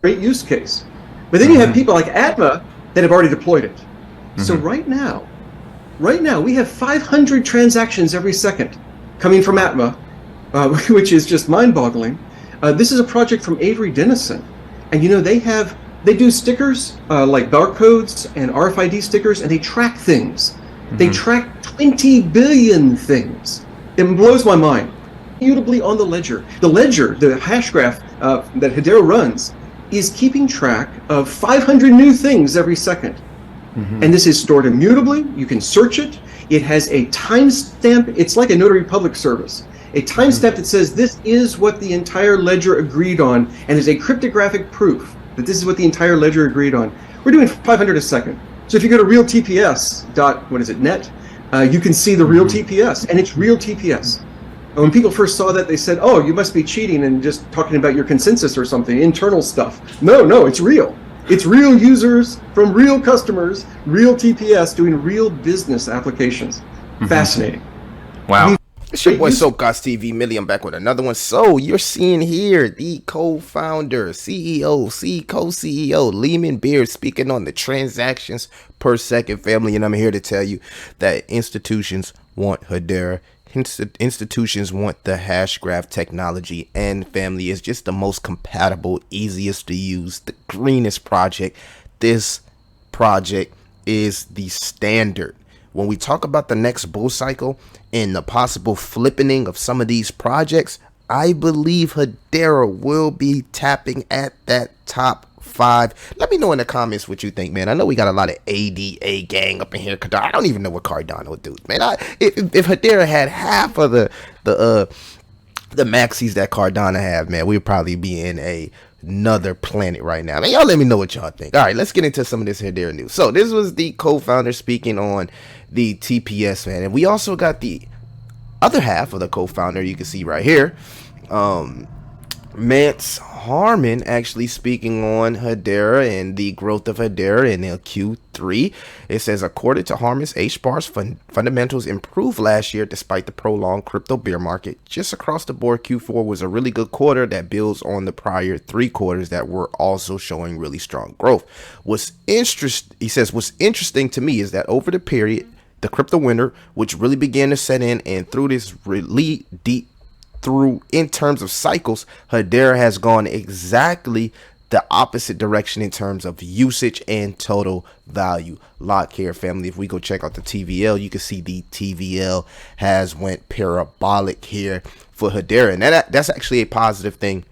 great use case. But then you have people like Atma that have already deployed it. So right now we have 500 transactions every second coming from Atma, which is just mind-boggling. This is a project from Avery Dennison, and they do stickers like barcodes and RFID stickers, and they track things. They track 20 billion things. It blows my mind. Immutably on the ledger. The hash graph that Hedera runs, is keeping track of 500 new things every second. And this is stored immutably. You can search it. It has a timestamp. It's like a notary public service. A timestamp that says this is what the entire ledger agreed on, and is a cryptographic proof that this is what the entire ledger agreed on. We're doing 500 a second. So if you go to realtps.net, you can see the real TPS, and it's real TPS. When people first saw that, they said, "Oh, you must be cheating and just talking about your consensus or something, internal stuff." No, it's real. It's real users from real customers, real TPS doing real business applications. Fascinating. Wow. It's your boy Soapcast TV Millie. I'm back with another one. So you're seeing here the co-founder, CEO, co-CEO Lehman Beard speaking on the transactions per second, family, and I'm here to tell you that institutions want Hedera. Institutions want the hash graph technology, and family is just the most compatible, easiest to use, the greenest project. This project is the standard. When we talk about the next bull cycle and the possible flippening of some of these projects, I believe Hedera will be tapping at that top 5. Let me know in the comments what you think, man. I know we got a lot of ADA gang up in here. I don't even know what Cardano do, man. If Hedera had half of the maxis that Cardano have, man, we'd probably be in another planet right now. Man, y'all let me know what y'all think. All right, let's get into some of this Hedera news. So this was the co-founder speaking on the TPS, man, and we also got the other half of the co-founder. You can see right here, Mance Harmon actually speaking on Hedera and the growth of Hedera in Q3. It says, according to Harmon's, hbar's fundamentals improved last year despite the prolonged crypto bear market. Just across the board, Q4 was a really good quarter that builds on the prior 3 quarters that were also showing really strong growth. He says, what's interesting to me is that over the period, the crypto winter, which really began to set in, and through this really deep in terms of cycles, Hedera has gone exactly the opposite direction in terms of usage and total value. Lock here, family. If we go check out the TVL, you can see the TVL has went parabolic here for Hedera, and that's actually a positive thing.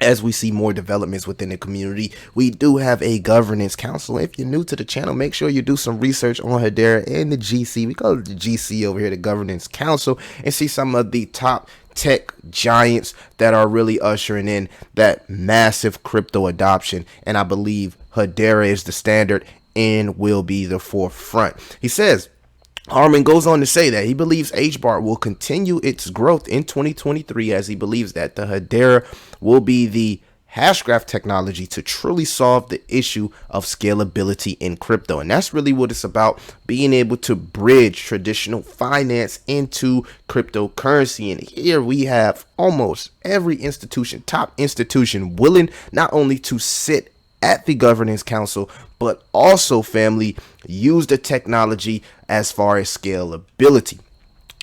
As we see more developments within the community, we do have a governance council. If you're new to the channel, make sure you do some research on Hedera and the GC. We call it the GC over here, the governance council, and see some of the top tech giants that are really ushering in that massive crypto adoption. And I believe Hedera is the standard and will be the forefront. He says, Harmon goes on to say that he believes hbar will continue its growth in 2023, as he believes that the Hedera will be the hashgraph technology to truly solve the issue of scalability in crypto. And that's really what it's about, being able to bridge traditional finance into cryptocurrency. And here we have almost every institution, top institution, willing not only to sit at the governance council, but also, family, use the technology as far as scalability.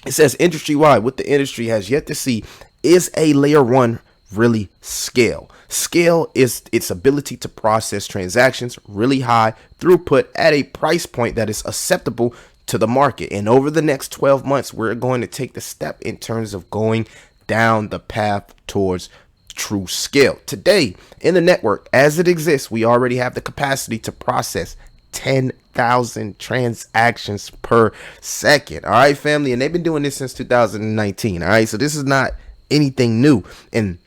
It says, industry-wide, what the industry has yet to see is a layer 1 really scale. Scale is its ability to process transactions really high throughput at a price point that is acceptable to the market. And over the next 12 months, we're going to take the step in terms of going down the path towards true scale. Today, in the network as it exists, we already have the capacity to process 10,000 transactions per second. All right, family. And they've been doing this since 2019. All right. So this is not anything new. And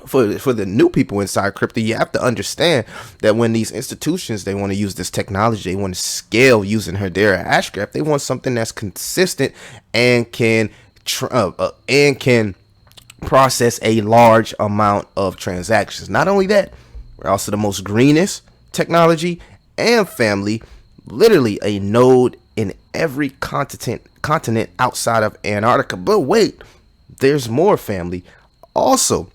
for the new people inside crypto, you have to understand that when these institutions, they want to use this technology, they want to scale using Hedera hashgraph, they want something that's consistent and can process a large amount of transactions. Not only that, we're also the most greenest technology, and family, literally a node in every continent outside of Antarctica. But wait, there's more, family. Also,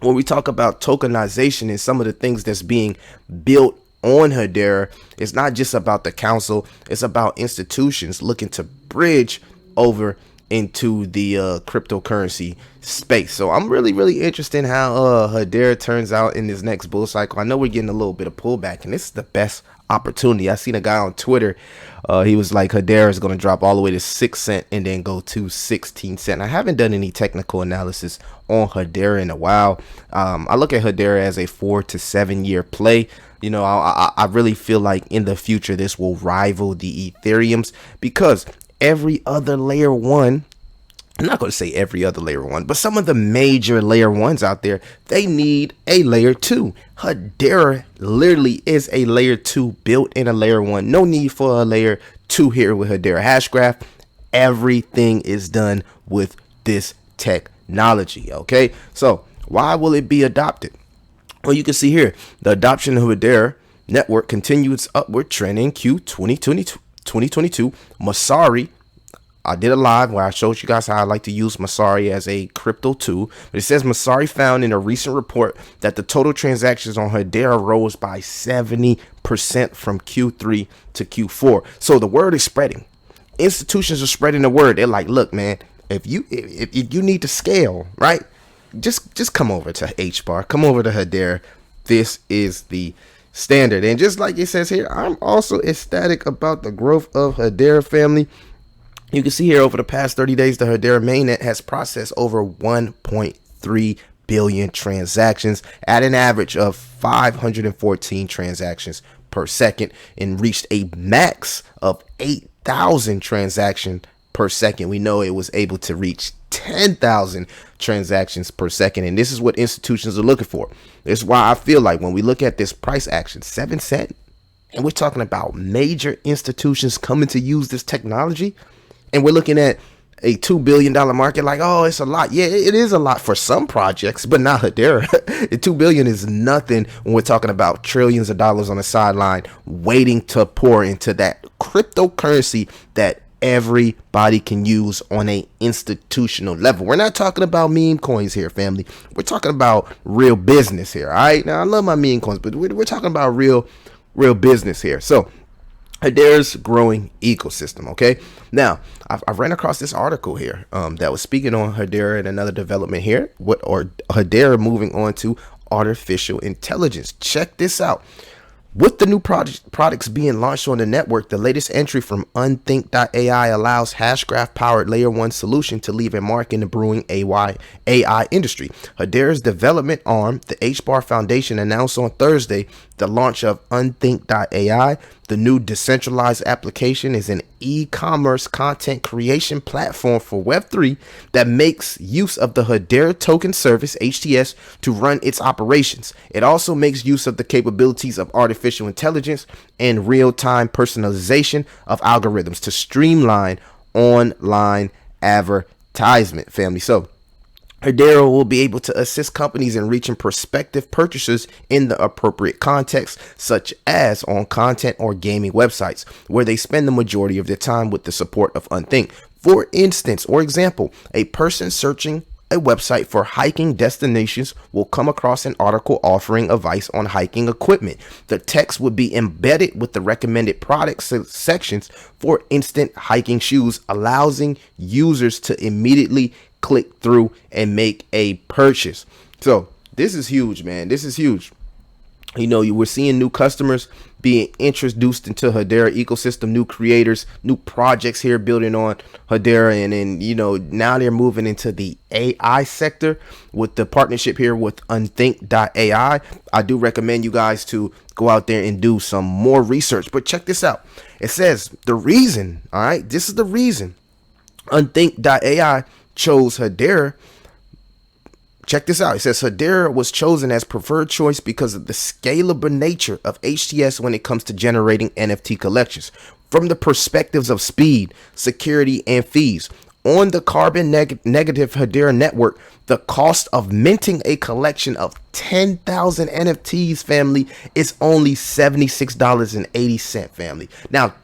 when we talk about tokenization and some of the things that's being built on Hedera, it's not just about the council, it's about institutions looking to bridge over into the cryptocurrency space. So I'm really interested in how Hedera turns out in this next bull cycle. I know we're getting a little bit of pullback, and this is the best opportunity. I seen a guy on Twitter, he was like, Hedera is going to drop all the way to 6 cents and then go to 16 cents. I haven't done any technical analysis on Hedera in a while. I look at Hedera as a 4 to 7 year play. You know, I really feel like in the future this will rival the Ethereums, because every other layer one, I'm not going to say every other layer one, but some of the major layer ones out there, they need a layer two. Hedera literally is a layer two built in a layer one. No need for a layer two here with Hedera Hashgraph. Everything is done with this technology. Okay, so why will it be adopted? Well, you can see here the adoption of Hedera network continued its upward trend in Q 2022. Masari, I did a live where I showed you guys how I like to use Masari as a crypto tool. But it says Masari found in a recent report that the total transactions on Hedera rose by 70% from Q3 to Q4. So the word is spreading. Institutions are spreading the word. They're like, look, man, if you need to scale, right? Just come over to hbar. Come over to Hedera. This is the standard. And just like it says here, I'm also ecstatic about the growth of Hedera, family. You can see here over the past 30 days, the Hedera mainnet has processed over 1.3 billion transactions at an average of 514 transactions per second, and reached a max of 8,000 transactions per second. We know it was able to reach 10,000 transactions per second, and this is what institutions are looking for. This is why I feel like when we look at this price action, 7 cents, and we're talking about major institutions coming to use this technology, and we're looking at a $2 billion market, like, oh, it's a lot. Yeah, it is a lot for some projects, but not Hedera. $2 billion is nothing when we're talking about trillions of dollars on the sideline waiting to pour into that cryptocurrency that everybody can use on a institutional level. We're not talking about meme coins here, family. We're talking about real business here. All right. Now, I love my meme coins, but we're talking about real business here. So Hedera's growing ecosystem. Okay. Now, I ran across this article here that was speaking on Hedera and another development here. Hedera moving on to artificial intelligence. Check this out. With the new products being launched on the network, the latest entry from Unthink.ai allows Hashgraph-powered Layer 1 solution to leave a mark in the brewing AI industry. Hedera's development arm, the hbar Foundation, announced on Thursday the launch of Unthink.ai. The new decentralized application is an e-commerce content creation platform for Web3 that makes use of the Hedera token service, HTS, to run its operations. It also makes use of the capabilities of artificial intelligence and real-time personalization of algorithms to streamline online advertisement, family. So Hedera will be able to assist companies in reaching prospective purchasers in the appropriate context, such as on content or gaming websites, where they spend the majority of their time with the support of Unthink. For instance, or example, a person searching a website for hiking destinations will come across an article offering advice on hiking equipment. The text would be embedded with the recommended products sections for instant hiking shoes, allowing users to immediately click through and make a purchase. So this is huge, man. This is huge. You know, we're seeing new customers being introduced into Hedera ecosystem, new creators, new projects here building on Hedera, and then, you know, now they're moving into the AI sector with the partnership here with Unthink.ai. I do recommend you guys to go out there and do some more research. But check this out. It says the reason, all right, this is the reason Unthink.ai chose Hedera. Check this out. It says Hedera was chosen as preferred choice because of the scalable nature of HTS when it comes to generating NFT collections. From the perspectives of speed, security, and fees, On the carbon negative Hedera network, the cost of minting a collection of 10,000 NFTs, family, is only $76.80, family. Now,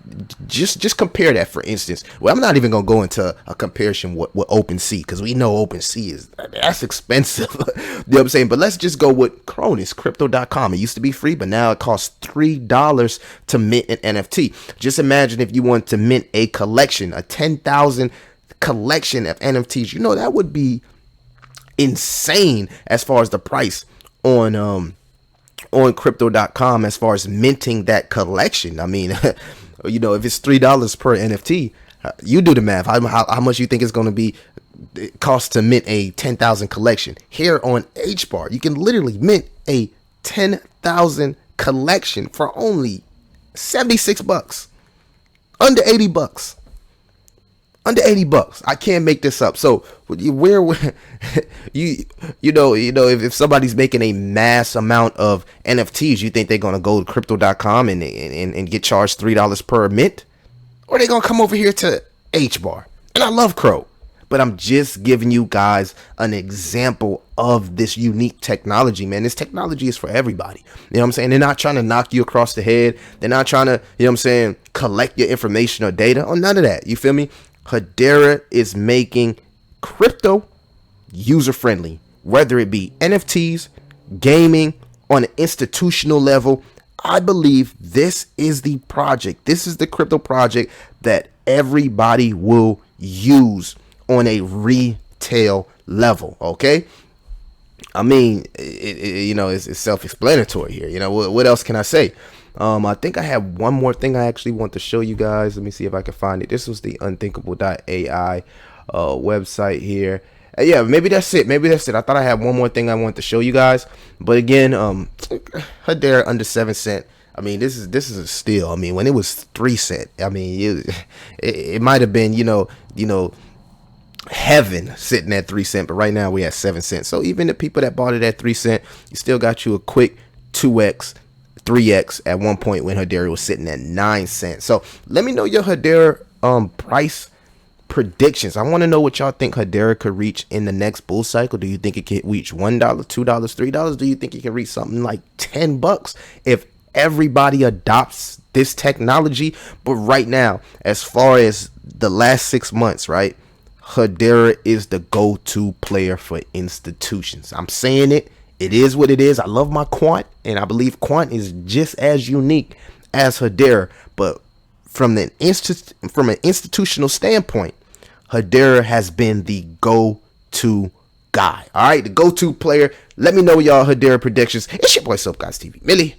just compare that, for instance. Well, I'm not even going to go into a comparison with OpenSea, because we know OpenSea that's expensive. You know what I'm saying? But let's just go with Cronus, crypto.com. It used to be free, but now it costs $3 to mint an NFT. Just imagine if you want to mint a collection, a 10,000 collection of NFTs. You know, that would be insane as far as the price on crypto.com as far as minting that collection. I mean, you know, if it's $3 per NFT, you do the math. How much you think it's going to be cost to mint a 10,000 collection? Here on hbar, you can literally mint a 10,000 collection for only $76, under $80. Under $80. I can't make this up. So where you know if somebody's making a mass amount of NFTs, you think they're gonna go to crypto.com and get charged $3 per mint? Or they gonna come over here to hbar? And I love Crow, but I'm just giving you guys an example of this unique technology, man. This technology is for everybody. You know what I'm saying? They're not trying to knock you across the head. They're not trying to, you know what I'm saying, collect your information or data or none of that. You feel me? Hedera is making crypto user friendly, whether it be NFTs, gaming, on an institutional level. I believe this is the project. This is the crypto project that everybody will use on a retail level. Okay. I mean, it's self-explanatory here. You know, what else can I say? I think I have one more thing I actually want to show you guys. Let me see if I can find it. This was the unthinkable.ai website here. Yeah, maybe that's it. I thought I had one more thing I want to show you guys. But again, Hedera under 7 cent. I mean, this is a steal. I mean, when it was 3 cent, I mean, it might have been, you know, heaven sitting at 3 cent, but right now we at 7 cents. So even the people that bought it at 3 cent, you still got you a quick 2x, 3x at one point when Hedera was sitting at 9 cents. So let me know your Hedera price predictions. I want to know what y'all think Hedera could reach in the next bull cycle. Do you think it could reach $1, $2, $3? Do you think it can reach something like $10 if everybody adopts this technology? But right now, as far as the last 6 months, right, Hedera is the go-to player for institutions. I'm saying it. It is what it is. I love my quant, and I believe quant is just as unique as Hedera. But from an institutional standpoint, Hedera has been the go-to guy. All right, the go-to player. Let me know y'all Hedera predictions. It's your boy Soap Guys TV. Millie.